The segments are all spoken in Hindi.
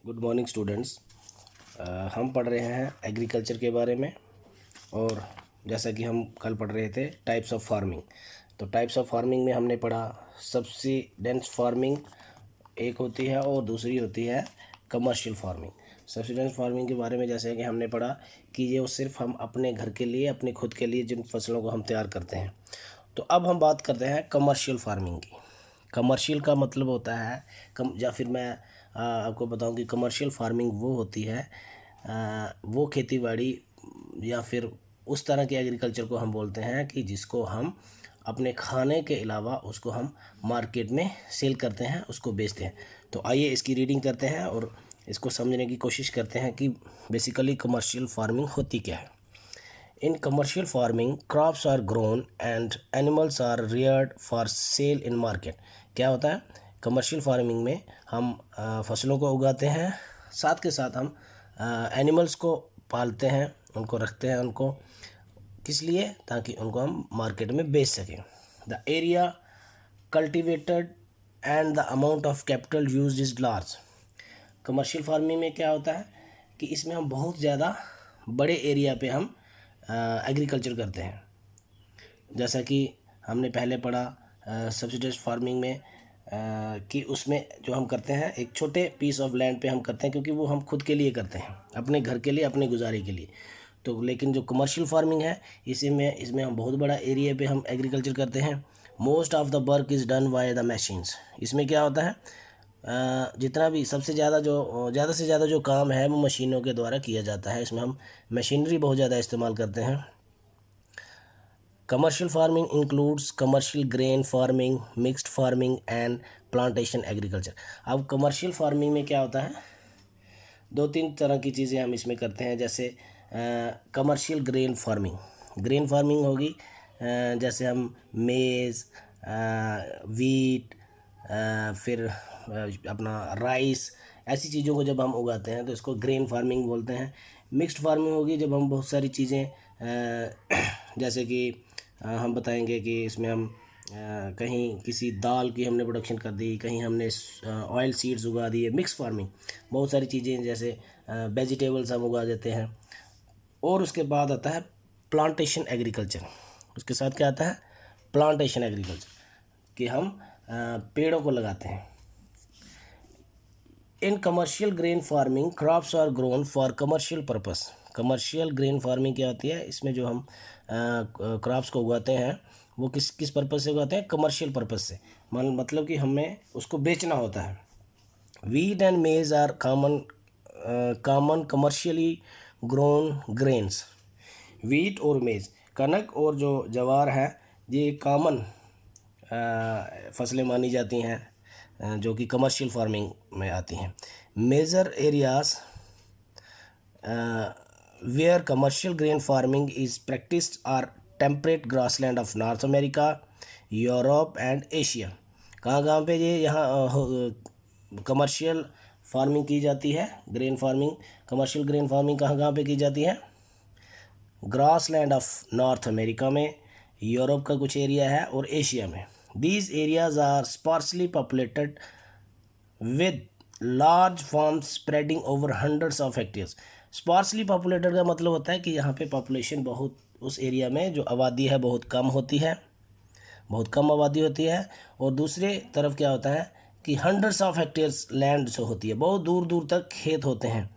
Good morning students. हम पढ़ रहे हैं एग्रीकल्चर के बारे में। और जैसा कि हम कल पढ़ रहे थे टाइप्स ऑफ फार्मिंग, तो टाइप्स ऑफ फार्मिंग में हमने पढ़ा सब्सिडेंस फार्मिंग एक होती है और दूसरी होती है कमर्शियल फार्मिंग। सब्सिडेंस फार्मिंग के बारे में जैसे कि हमने पढ़ा कि ये सिर्फ हम अपने घर के लिए, अपने खुद के लिए जिन फसलों को हम तैयार करते हैं। तो अब हम बात करते हैं कमर्शियल फार्मिंग की। कमर्शियल का मतलब होता है या फिर मैं आपको बताऊं कि कमर्शियल फार्मिंग वो होती है, वो खेतीबाड़ी या फिर उस तरह के एग्रीकल्चर को हम बोलते हैं कि जिसको हम अपने खाने के अलावा उसको हम मार्केट में सेल करते हैं, उसको बेचते हैं। तो आइए इसकी रीडिंग करते हैं और इसको समझने की कोशिश करते हैं कि बेसिकली कमर्शियल फार्मिंग होती क्या है। In commercial farming, crops are grown and animals are reared for sale in market। क्या होता है कमर्शियल फार्मिंग में? हम फसलों को उगाते हैं, साथ के साथ हम एनिमल्स को पालते हैं, उनको रखते हैं। उनको किस लिए? ताकि उनको हम मार्केट में बेच सकें। The area cultivated and the amount of capital used is large. Commercial farming में क्या होता है कि इसमें हम बहुत ज़्यादा बड़े एरिया पे हम एग्रीकल्चर करते हैं। जैसा कि हमने पहले पढ़ा सब्सिडेंस फार्मिंग में कि उसमें जो हम करते हैं एक छोटे पीस ऑफ लैंड पे हम करते हैं, क्योंकि वो हम खुद के लिए करते हैं, अपने घर के लिए, अपने गुजारे के लिए। तो लेकिन जो कमर्शियल फार्मिंग है इसमें हम बहुत बड़ा एरिया पे हम एग्रीकल्चर करते हैं। Most of the work is done by the machines. इसमें क्या होता है, जितना भी सबसे ज़्यादा ज़्यादा से ज़्यादा जो काम है वो मशीनों के द्वारा किया जाता है। इसमें हम मशीनरी बहुत ज़्यादा इस्तेमाल करते हैं। Commercial farming includes commercial grain farming, mixed farming and plantation agriculture. अब कमर्शियल फार्मिंग में क्या होता है, दो तीन तरह की चीज़ें हम इसमें करते हैं। जैसे commercial grain farming, grain farming होगी जैसे हम मेज़, वीट, फिर अपना राइस, ऐसी चीज़ों को जब हम उगाते हैं तो इसको ग्रेन फार्मिंग बोलते हैं। मिक्स्ड फार्मिंग होगी जब हम बहुत सारी चीज़ें जैसे कि हम बताएंगे कि इसमें हम कहीं किसी दाल की हमने प्रोडक्शन कर दी, कहीं हमने ऑयल सीड्स उगा दिए। मिक्स फार्मिंग बहुत सारी चीज़ें जैसे वेजिटेबल्स हम उगा देते हैं। और उसके बाद आता है प्लांटेशन एग्रीकल्चर। उसके साथ क्या आता है, प्लांटेशन एग्रीकल्चर, कि हम पेड़ों को लगाते हैं। In commercial grain farming crops are grown for commercial purpose. Commercial grain farming क्या होती है, इसमें जो हम क्रॉप्स को उगाते हैं वो किस किस पर्पस से उगाते हैं, कमर्शियल पर्पस से। मतलब कि हमें उसको बेचना होता है। Wheat and maize are common commercially grown grains. Wheat और मेज, कनक और जो ज्वार है, ये कॉमन फसलें मानी जाती हैं जो कि कमर्शियल फार्मिंग में आती हैं। Major areas where commercial grain farming is practised are temperate grassland of North America, Europe and Asia. कहाँ पे ये यहाँ कमर्शियल फार्मिंग की जाती है, grain farming, commercial grain farming कहाँ पे की जाती है? ग्रासलैंड ऑफ नॉर्थ अमेरिका में, यूरोप का कुछ एरिया है और एशिया में। These areas are sparsely populated with large farms spreading over hundreds of hectares। sparsely populated का मतलब होता है कि यहाँ पे पॉपुलेशन बहुत, उस एरिया में जो आबादी है बहुत कम होती है, बहुत कम आबादी होती है। और दूसरे तरफ क्या होता है कि हंड्रेड्स ऑफ हेक्टेयर्स लैंड जो होती है, बहुत दूर दूर तक खेत होते हैं।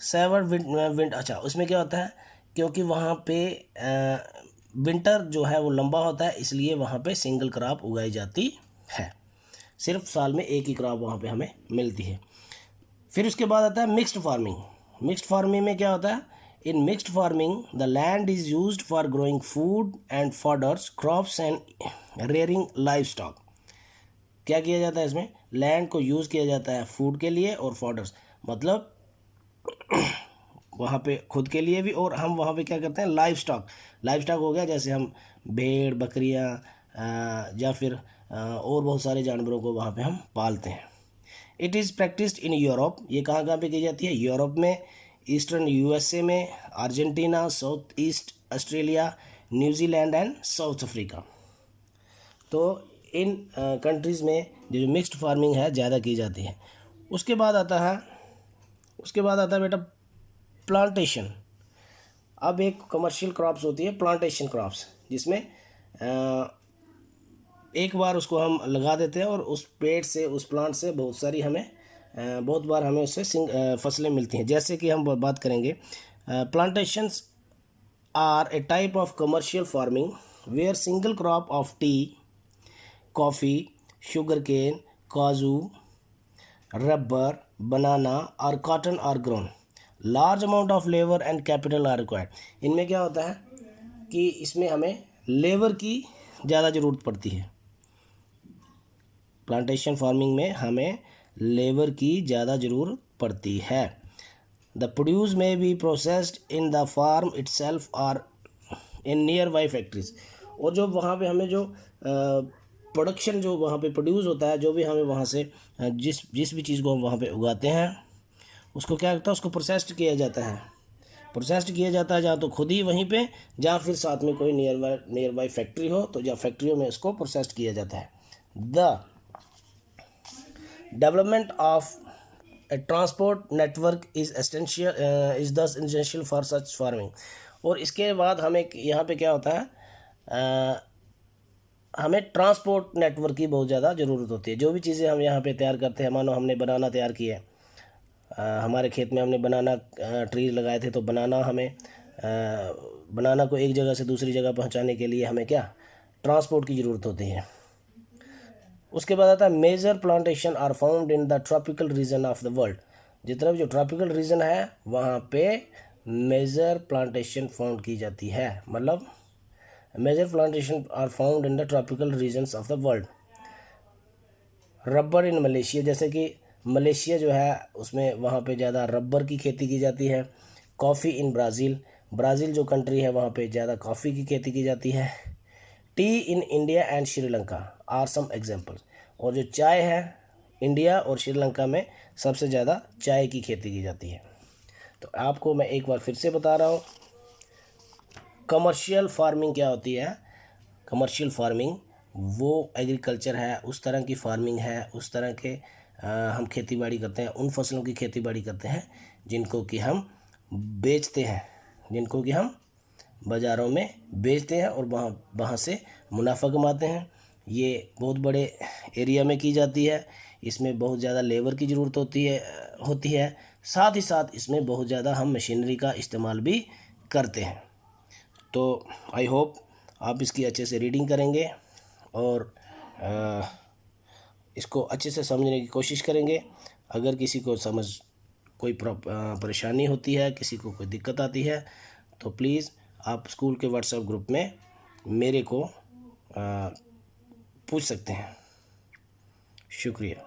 सेवर विंड, अच्छा उसमें क्या होता है, क्योंकि वहाँ पे विंटर जो है वो लंबा होता है, इसलिए वहाँ पे सिंगल क्रॉप उगाई जाती है, सिर्फ साल में एक ही क्रॉप वहाँ पे हमें मिलती है। फिर उसके बाद आता है मिक्स्ड फार्मिंग। मिक्स्ड फार्मिंग में क्या होता है, in mixed farming the land is used for growing food and fodders crops and rearing livestock. क्या किया जाता है इसमें, लैंड को यूज़ किया जाता है फूड के लिए और फॉडर्स, मतलब वहाँ पे खुद के लिए भी, और हम वहाँ पे क्या करते हैं, लाइव स्टॉक हो गया, जैसे हम भेड़, बकरियाँ या फिर और बहुत सारे जानवरों को वहाँ पे हम पालते हैं। It is practised in Europe. ये कहाँ पे की जाती है, यूरोप में, ईस्टर्न यूएसए में, Argentina, south east Australia, New Zealand and south Africa. तो इन कंट्रीज़ में जो मिक्स्ड फार्मिंग है ज़्यादा की जाती है। उसके बाद आता है उसके बाद आता है बेटा प्लांटेशन। अब एक कमर्शियल क्रॉप्स होती है प्लांटेशन क्रॉप्स, जिसमें एक बार उसको हम लगा देते हैं और उस पेड़ से, उस प्लांट से बहुत सारी हमें बहुत बार हमें उससे फसलें मिलती हैं। जैसे कि हम बात करेंगे, plantations are a type of commercial farming where single crop of tea, coffee, sugar cane, काजू, रबर, बनाना और cotton are grown. Large amount of labour and capital are required. इनमें क्या होता है कि इसमें हमें लेबर की ज़्यादा ज़रूरत पड़ती है। प्लांटेशन फार्मिंग में हमें लेबर की ज़्यादा ज़रूरत पड़ती है। The produce may be processed in the farm itself और इन नियर बाई फैक्ट्रीज। और जो वहाँ पे हमें जो प्रोडक्शन जो वहाँ पे प्रोड्यूस होता है, जो भी हमें वहाँ से जिस भी चीज़ को हम वहाँ पे उगाते हैं, उसको क्या करता है, उसको प्रोसेस्ड किया जाता है। प्रोसेस्ड किया जाता है जहाँ तो खुद ही वहीं पे, जहाँ फिर साथ में कोई नियर बाई फैक्ट्री हो, तो जहाँ फैक्ट्रियों में उसको प्रोसेस्ड किया जाता है। The development of A transport network is दस एसेंशियल फॉर सच फार्मिंग। और इसके बाद हमें यहाँ पे क्या होता है, हमें ट्रांसपोर्ट नेटवर्क की बहुत ज़्यादा ज़रूरत होती है। जो भी चीज़ें हम यहाँ पे तैयार करते हैं, मानो हमने बनाना तैयार किया है, हमारे खेत में हमने बनाना ट्री लगाए थे, तो बनाना को एक जगह से दूसरी जगह पहुँचाने के लिए हमें क्या, ट्रांसपोर्ट की ज़रूरत होती है। उसके बाद आता है major plantation are found in the tropical region of the world. जितना भी जो ट्रॉपिकल रीजन है वहाँ पे मेजर प्लांटेशन फाउंड की जाती है। मतलब major plantation are found in the tropical regions of the world. Rubber in Malaysia, जैसे कि मलेशिया जो है उसमें वहाँ पे ज़्यादा रबर की खेती की जाती है। कॉफ़ी इन ब्राज़ील, ब्राज़ील जो कंट्री है वहाँ पे ज़्यादा कॉफ़ी की खेती की जाती है। Tea in India and Sri Lanka are some examples. और जो चाय है, इंडिया और श्रीलंका में सबसे ज़्यादा चाय की खेती की जाती है। तो आपको मैं एक बार फिर से बता रहा हूँ, कमर्शियल फार्मिंग क्या होती है। कमर्शियल फार्मिंग वो एग्रीकल्चर है, उस तरह की फार्मिंग है, उस तरह के हम खेती बाड़ी करते हैं, उन फसलों की खेती बाड़ी करते हैं जिनको कि हम बेचते हैं, जिनको कि हम बाज़ारों में बेचते हैं और वहाँ से मुनाफा कमाते हैं। ये बहुत बड़े एरिया में की जाती है। इसमें बहुत ज़्यादा लेबर की ज़रूरत होती है। साथ ही साथ इसमें बहुत ज़्यादा हम मशीनरी का इस्तेमाल भी करते हैं। तो आई होप आप इसकी अच्छे से रीडिंग करेंगे और इसको अच्छे से समझने की कोशिश करेंगे। अगर किसी को कोई परेशानी होती है, किसी को कोई दिक्कत आती है, तो प्लीज़ आप स्कूल के व्हाट्सएप ग्रुप में मेरे को पूछ सकते हैं। शुक्रिया।